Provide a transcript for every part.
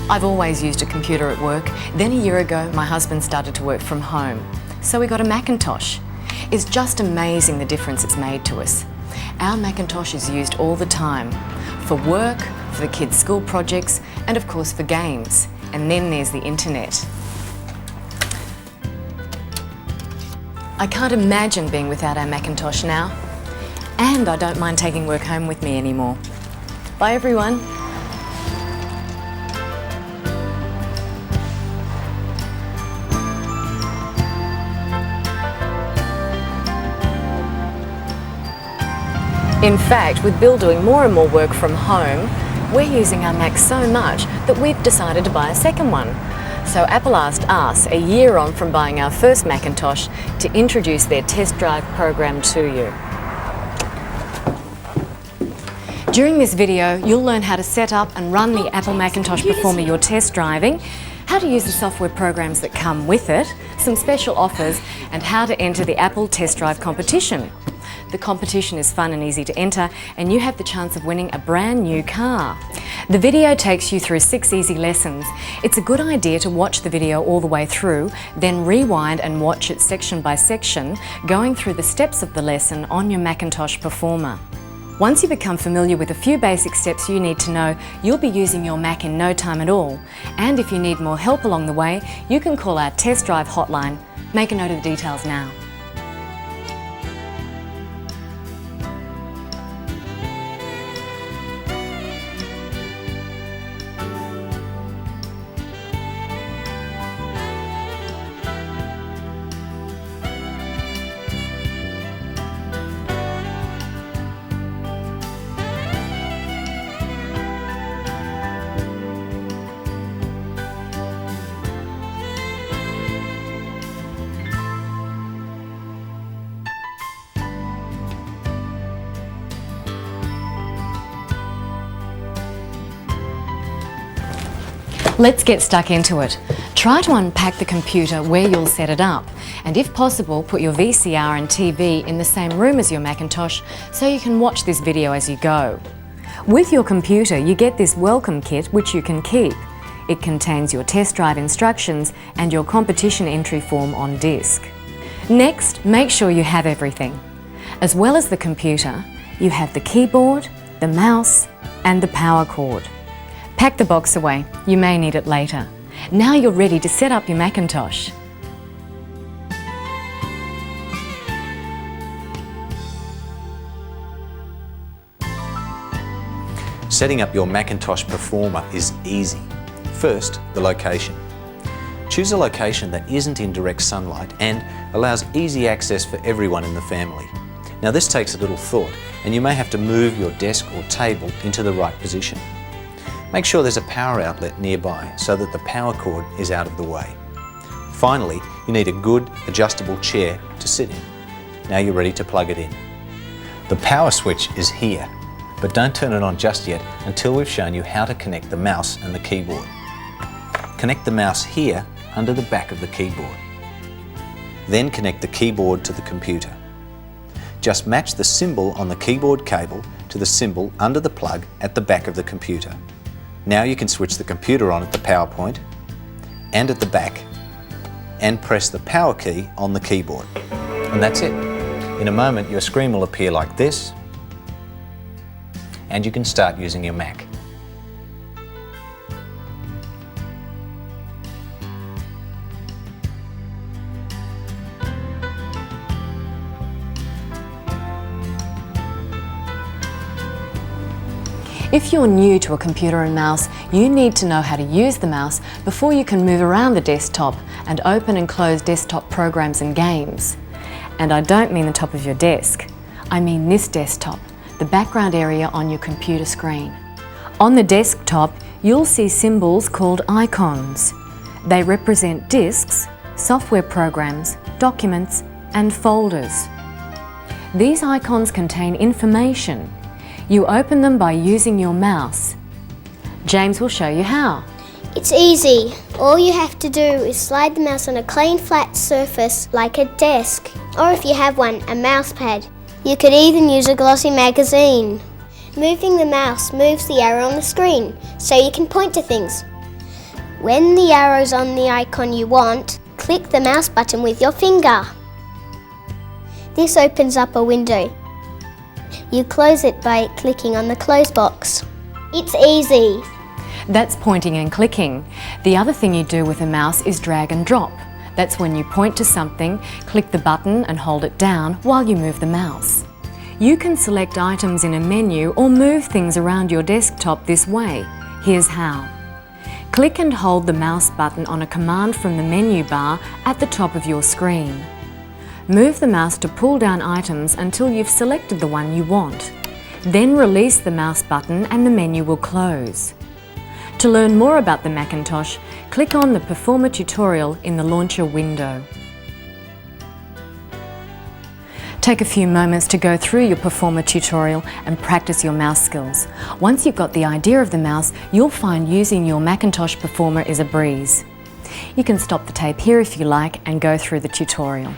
I've always used a computer at work. Then a year ago, my husband started to work from home. So we got a Macintosh. It's just amazing the difference it's made to us. Our Macintosh is used all the time. For work, for the kids' school projects, and of course for games. And then there's the internet. I can't imagine being without our Macintosh now. And I don't mind taking work home with me anymore. Bye everyone. In fact, with Bill doing more and more work from home, we're using our Mac so much that we've decided to buy a second one. So Apple asked us, a year on from buying our first Macintosh, to introduce their test drive program to you. During this video, you'll learn how to set up and run the Apple Macintosh Performer you're test driving, how to use the software programs that come with it, some special offers, and how to enter the Apple Test Drive competition. The competition is fun and easy to enter, and you have the chance of winning a brand new car. The video takes you through 6 easy lessons. It's a good idea to watch the video all the way through, then rewind and watch it section by section, going through the steps of the lesson on your Macintosh Performer. Once you become familiar with a few basic steps you need to know, you'll be using your Mac in no time at all. And if you need more help along the way, you can call our test drive hotline. Make a note of the details now. Let's get stuck into it. Try to unpack the computer where you'll set it up, and if possible, put your VCR and TV in the same room as your Macintosh so you can watch this video as you go. With your computer, you get this welcome kit which you can keep. It contains your test drive instructions and your competition entry form on disk. Next, make sure you have everything. As well as the computer, you have the keyboard, the mouse, and the power cord. Pack the box away, you may need it later. Now you're ready to set up your Macintosh. Setting up your Macintosh Performer is easy. First, the location. Choose a location that isn't in direct sunlight and allows easy access for everyone in the family. Now this takes a little thought, and you may have to move your desk or table into the right position. Make sure there's a power outlet nearby so that the power cord is out of the way. Finally, you need a good adjustable chair to sit in. Now you're ready to plug it in. The power switch is here, but don't turn it on just yet until we've shown you how to connect the mouse and the keyboard. Connect the mouse here under the back of the keyboard. Then connect the keyboard to the computer. Just match the symbol on the keyboard cable to the symbol under the plug at the back of the computer. Now you can switch the computer on at the power point and at the back and press the power key on the keyboard. And that's it. In a moment your screen will appear like this and you can start using your Mac. If you're new to a computer and mouse, you need to know how to use the mouse before you can move around the desktop and open and close desktop programs and games. And I don't mean the top of your desk. I mean this desktop, the background area on your computer screen. On the desktop, you'll see symbols called icons. They represent disks, software programs, documents, and folders. These icons contain information. You open them by using your mouse. James will show you how. It's easy. All you have to do is slide the mouse on a clean flat surface like a desk, or if you have one, a mouse pad. You could even use a glossy magazine. Moving the mouse moves the arrow on the screen, so you can point to things. When the arrow's on the icon you want, click the mouse button with your finger. This opens up a window. You close it by clicking on the close box. It's easy. That's pointing and clicking. The other thing you do with a mouse is drag and drop. That's when you point to something, click the button and hold it down while you move the mouse. You can select items in a menu or move things around your desktop this way. Here's how. Click and hold the mouse button on a command from the menu bar at the top of your screen. Move the mouse to pull down items until you've selected the one you want. Then release the mouse button and the menu will close. To learn more about the Macintosh, click on the Performer tutorial in the Launcher window. Take a few moments to go through your Performer tutorial and practice your mouse skills. Once you've got the idea of the mouse, you'll find using your Macintosh Performer is a breeze. You can stop the tape here if you like and go through the tutorial.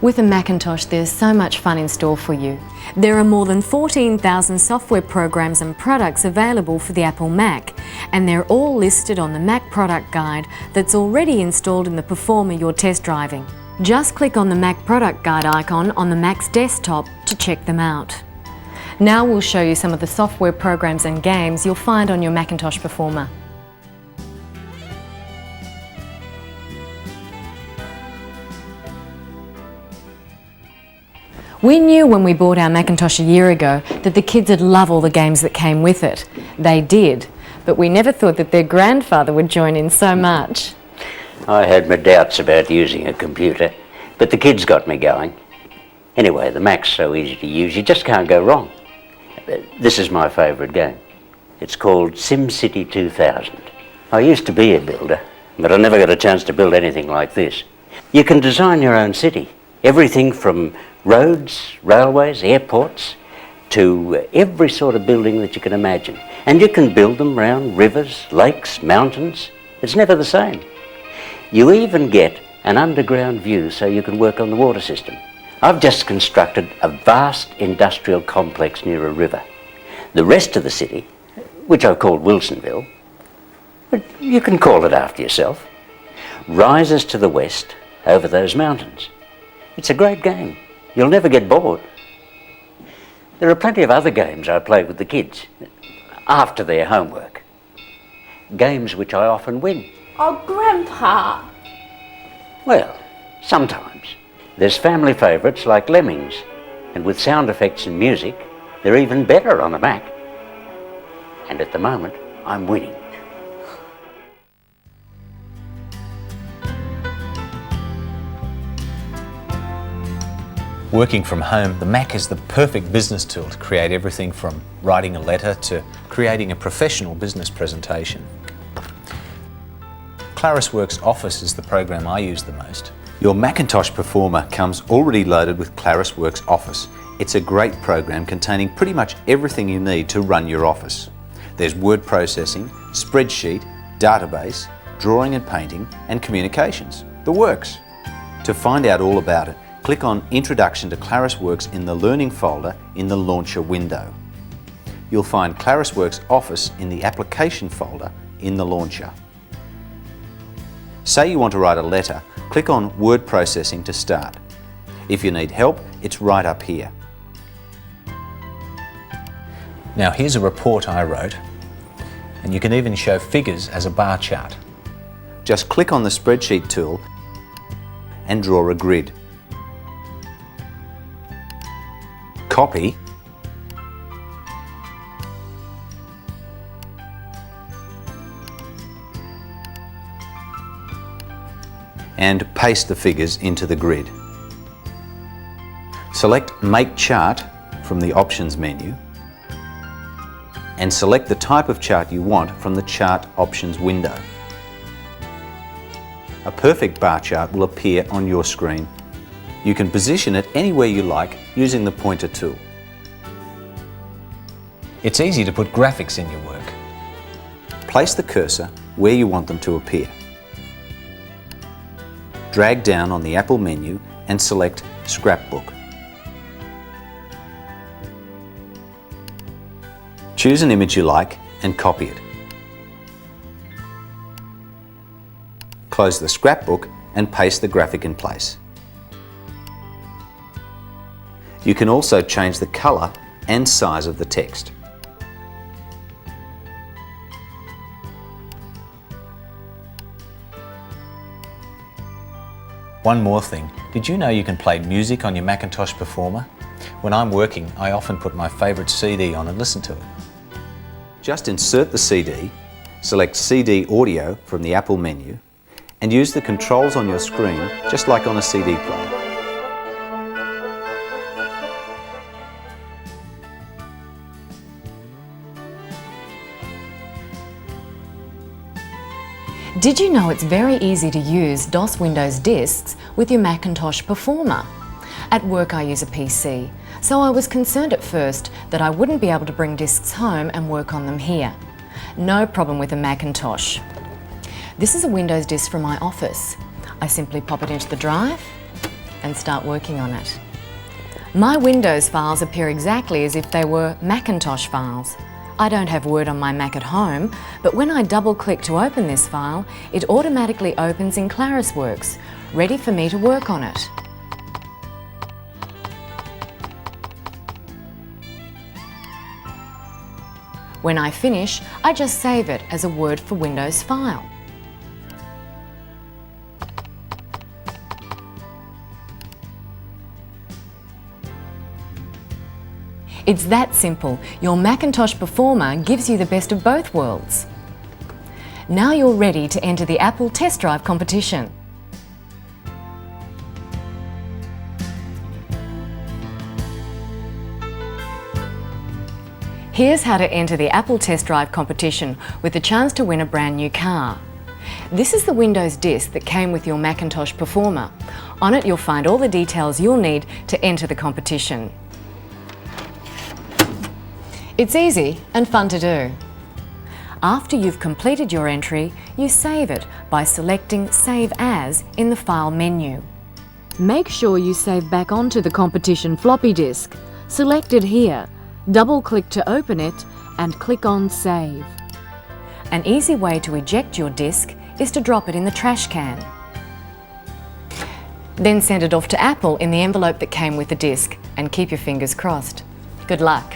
With a Macintosh, there's so much fun in store for you. There are more than 14,000 software programs and products available for the Apple Mac, and they're all listed on the Mac Product Guide that's already installed in the Performer you're test driving. Just click on the Mac Product Guide icon on the Mac's desktop to check them out. Now we'll show you some of the software programs and games you'll find on your Macintosh Performer. We knew when we bought our Macintosh a year ago that the kids would love all the games that came with it. They did, but we never thought that their grandfather would join in so much. I had my doubts about using a computer, but the kids got me going. Anyway, the Mac's so easy to use, you just can't go wrong. This is my favourite game. It's called SimCity 2000. I used to be a builder, but I never got a chance to build anything like this. You can design your own city. Everything from roads, railways, airports, to every sort of building that you can imagine. And you can build them around rivers, lakes, mountains. It's never the same. You even get an underground view so you can work on the water system. I've just constructed a vast industrial complex near a river. The rest of the city, which I've called Wilsonville, but you can call it after yourself, rises to the west over those mountains. It's a great game. You'll never get bored. There are plenty of other games I play with the kids after their homework. Games which I often win. Oh, Grandpa! Well, sometimes. There's family favourites like Lemmings, and with sound effects and music, they're even better on the Mac. And at the moment, I'm winning. Working from home, the Mac is the perfect business tool to create everything from writing a letter to creating a professional business presentation. ClarisWorks Office is the program I use the most. Your Macintosh Performer comes already loaded with ClarisWorks Office. It's a great program containing pretty much everything you need to run your office. There's word processing, spreadsheet, database, drawing and painting, and communications. The works. To find out all about it, click on Introduction to ClarisWorks in the Learning folder in the Launcher window. You'll find ClarisWorks Office in the Application folder in the Launcher. Say you want to write a letter, click on Word Processing to start. If you need help, it's right up here. Now here's a report I wrote, and you can even show figures as a bar chart. Just click on the Spreadsheet tool and draw a grid. Copy and paste the figures into the grid. Select Make Chart from the Options menu and select the type of chart you want from the Chart Options window. A perfect bar chart will appear on your screen. You can position it anywhere you like using the pointer tool. It's easy to put graphics in your work. Place the cursor where you want them to appear. Drag down on the Apple menu and select Scrapbook. Choose an image you like and copy it. close the scrapbook and paste the graphic in place. You can also change the colour and size of the text. One more thing, did you know you can play music on your Macintosh Performer? When I'm working, I often put my favourite CD on and listen to it. Just insert the CD, select CD Audio from the Apple menu, and use the controls on your screen just like on a CD player. Did you know it's very easy to use DOS Windows disks with your Macintosh Performer? At work I use a PC, so I was concerned at first that I wouldn't be able to bring disks home and work on them here. No problem with a Macintosh. This is a Windows disk from my office. I simply pop it into the drive and start working on it. My Windows files appear exactly as if they were Macintosh files. I don't have Word on my Mac at home, but when I double-click to open this file, it automatically opens in ClarisWorks, ready for me to work on it. When I finish, I just save it as a Word for Windows file. It's that simple. Your Macintosh Performer gives you the best of both worlds. Now you're ready to enter the Apple Test Drive competition. Here's how to enter the Apple Test Drive competition with a chance to win a brand new car. This is the Windows disk that came with your Macintosh Performer. On it you'll find all the details you'll need to enter the competition. It's easy and fun to do. After you've completed your entry, you save it by selecting Save As in the File menu. Make sure you save back onto the competition floppy disk. Select it here, double-click to open it and click on Save. An easy way to eject your disk is to drop it in the trash can. Then send it off to Apple in the envelope that came with the disk and keep your fingers crossed. Good luck.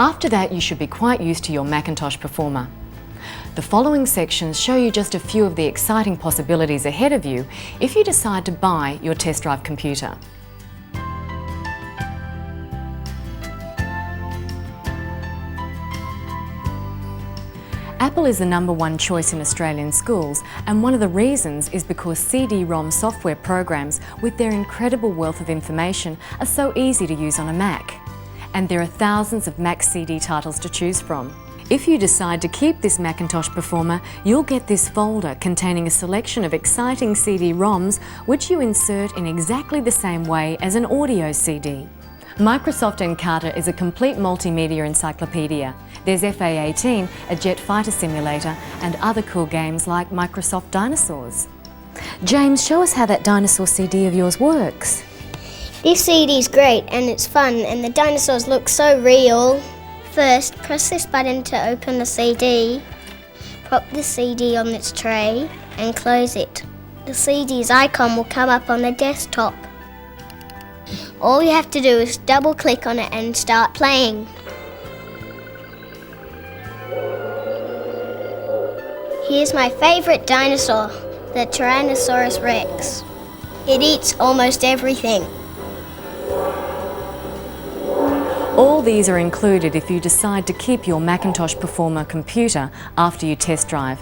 After that, you should be quite used to your Macintosh Performer. The following sections show you just a few of the exciting possibilities ahead of you if you decide to buy your test drive computer. Apple is the #1 choice in Australian schools, and one of the reasons is because CD-ROM software programs with their incredible wealth of information are so easy to use on a Mac. And there are thousands of Mac CD titles to choose from. If you decide to keep this Macintosh Performer, you'll get this folder containing a selection of exciting CD-ROMs which you insert in exactly the same way as an audio CD. Microsoft Encarta is a complete multimedia encyclopedia. There's FA-18, a jet fighter simulator, and other cool games like Microsoft Dinosaurs. James, show us how that dinosaur CD of yours works. This CD's great and it's fun and the dinosaurs look so real. First, press this button to open the CD. Prop the CD on its tray and close it. The CD's icon will come up on the desktop. All you have to do is double click on it and start playing. Here's my favourite dinosaur, the Tyrannosaurus Rex. It eats almost everything. All these are included if you decide to keep your Macintosh Performer computer after you test drive.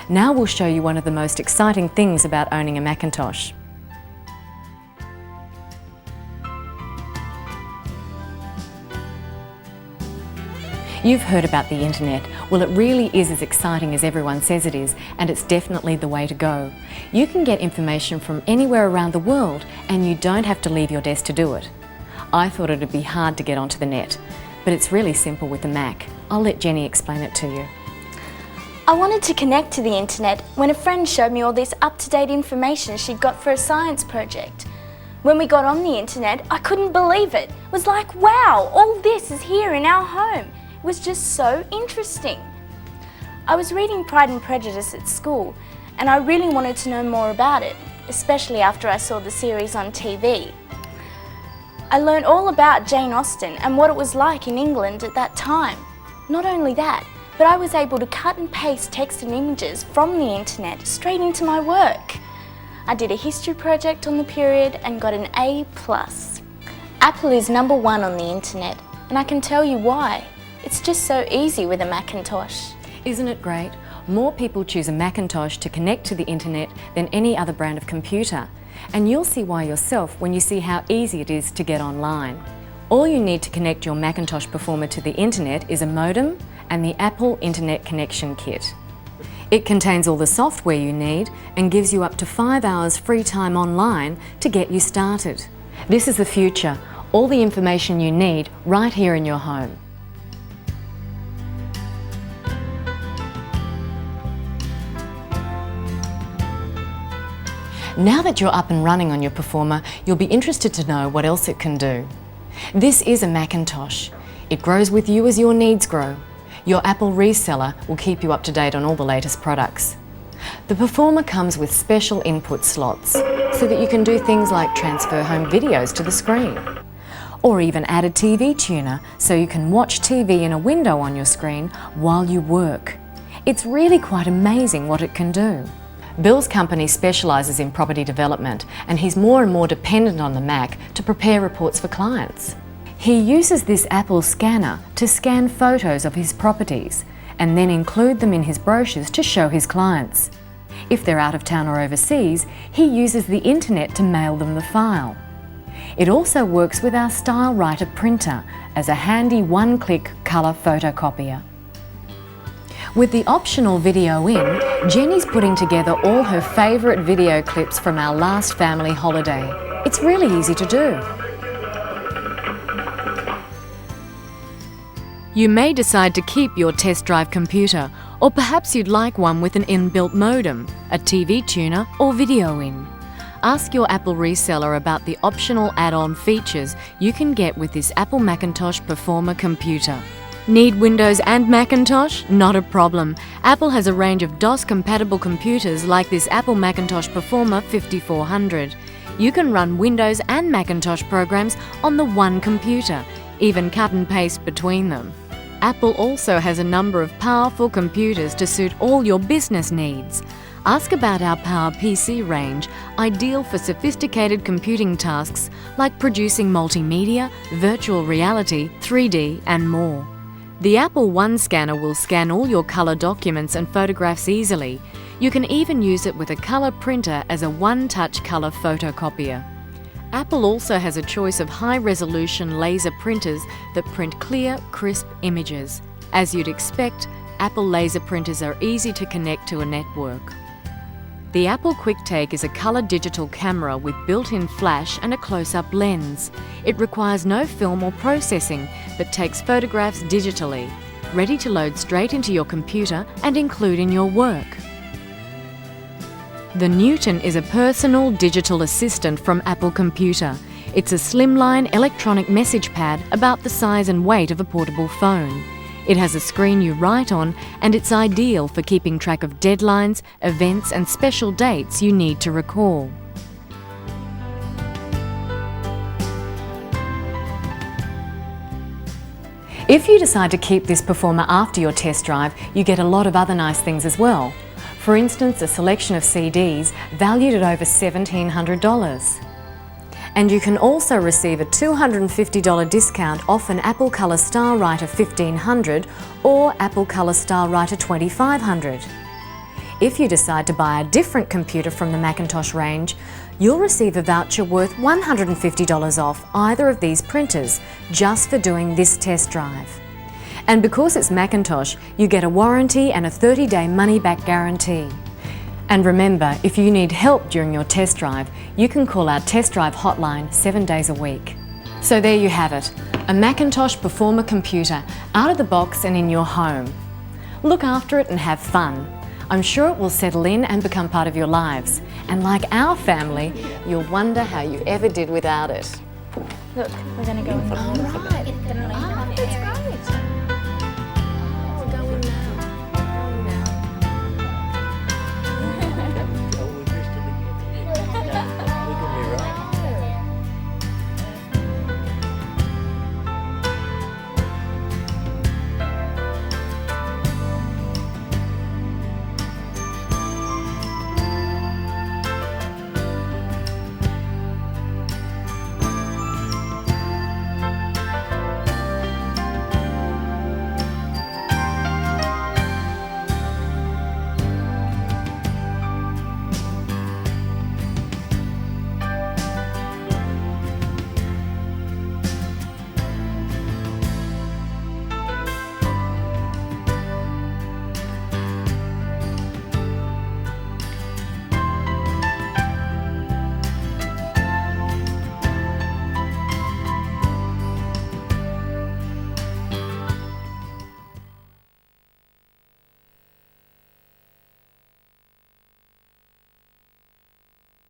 Now we'll show you one of the most exciting things about owning a Macintosh. You've heard about the internet. Well, it really is as exciting as everyone says it is, and it's definitely the way to go. You can get information from anywhere around the world and you don't have to leave your desk to do it. I thought it'd be hard to get onto the net, but it's really simple with the Mac. I'll let Jenny explain it to you. I wanted to connect to the internet when a friend showed me all this up-to-date information she'd got for a science project. When we got on the internet, I couldn't believe it. It was like, wow, all this is here in our home. It was just so interesting. I was reading Pride and Prejudice at school, and I really wanted to know more about it, especially after I saw the series on TV. I learned all about Jane Austen and what it was like in England at that time. Not only that, but I was able to cut and paste text and images from the internet straight into my work. I did a history project on the period and got an A+. Apple is #1 on the internet, and I can tell you why. It's just so easy with a Macintosh. Isn't it great? More people choose a Macintosh to connect to the internet than any other brand of computer. And you'll see why yourself when you see how easy it is to get online. All you need to connect your Macintosh Performer to the internet is a modem and the Apple Internet Connection Kit. It contains all the software you need and gives you up to 5 hours free time online to get you started. This is the future. All the information you need right here in your home. Now that you're up and running on your Performer, you'll be interested to know what else it can do. This is a Macintosh. It grows with you as your needs grow. Your Apple reseller will keep you up to date on all the latest products. The Performer comes with special input slots so that you can do things like transfer home videos to the screen, or even add a TV tuner so you can watch TV in a window on your screen while you work. It's really quite amazing what it can do. Bill's company specialises in property development, and he's more and more dependent on the Mac to prepare reports for clients. He uses this Apple scanner to scan photos of his properties and then include them in his brochures to show his clients. If they're out of town or overseas, he uses the internet to mail them the file. It also works with our Style Writer printer as a handy one-click colour photocopier. With the optional video in, Jenny's putting together all her favourite video clips from our last family holiday. It's really easy to do. You may decide to keep your test drive computer, or perhaps you'd like one with an inbuilt modem, a TV tuner or video in. Ask your Apple reseller about the optional add-on features you can get with this Apple Macintosh Performer computer. Need Windows and Macintosh? Not a problem. Apple has a range of DOS-compatible computers like this Apple Macintosh Performer 5400. You can run Windows and Macintosh programs on the one computer, even cut and paste between them. Apple also has a number of powerful computers to suit all your business needs. Ask about our Power PC range, ideal for sophisticated computing tasks like producing multimedia, virtual reality, 3D and more. The Apple One scanner will scan all your colour documents and photographs easily. You can even use it with a colour printer as a one-touch colour photocopier. Apple also has a choice of high-resolution laser printers that print clear, crisp images. As you'd expect, Apple laser printers are easy to connect to a network. The Apple QuickTake is a colour digital camera with built-in flash and a close-up lens. It requires no film or processing, but takes photographs digitally, ready to load straight into your computer and include in your work. The Newton is a personal digital assistant from Apple Computer. It's a slimline electronic message pad about the size and weight of a portable phone. It has a screen you write on, and it's ideal for keeping track of deadlines, events and special dates you need to recall. If you decide to keep this Performer after your test drive, you get a lot of other nice things as well. For instance, a selection of CDs valued at over $1,700. And you can also receive a $250 discount off an Apple Color Style Writer 1500 or Apple Color Style Writer 2500. If you decide to buy a different computer from the Macintosh range, you'll receive a voucher worth $150 off either of these printers just for doing this test drive. And because it's Macintosh, you get a warranty and a 30-day money-back guarantee. And remember, if you need help during your test drive, you can call our test drive hotline 7 days a week. So there you have it, a Macintosh Performer computer out of the box and in your home. Look after it and have fun. I'm sure it will settle in and become part of your lives. And like our family, you'll wonder how you ever did without it. Look, we're going to go in the All right. That's great.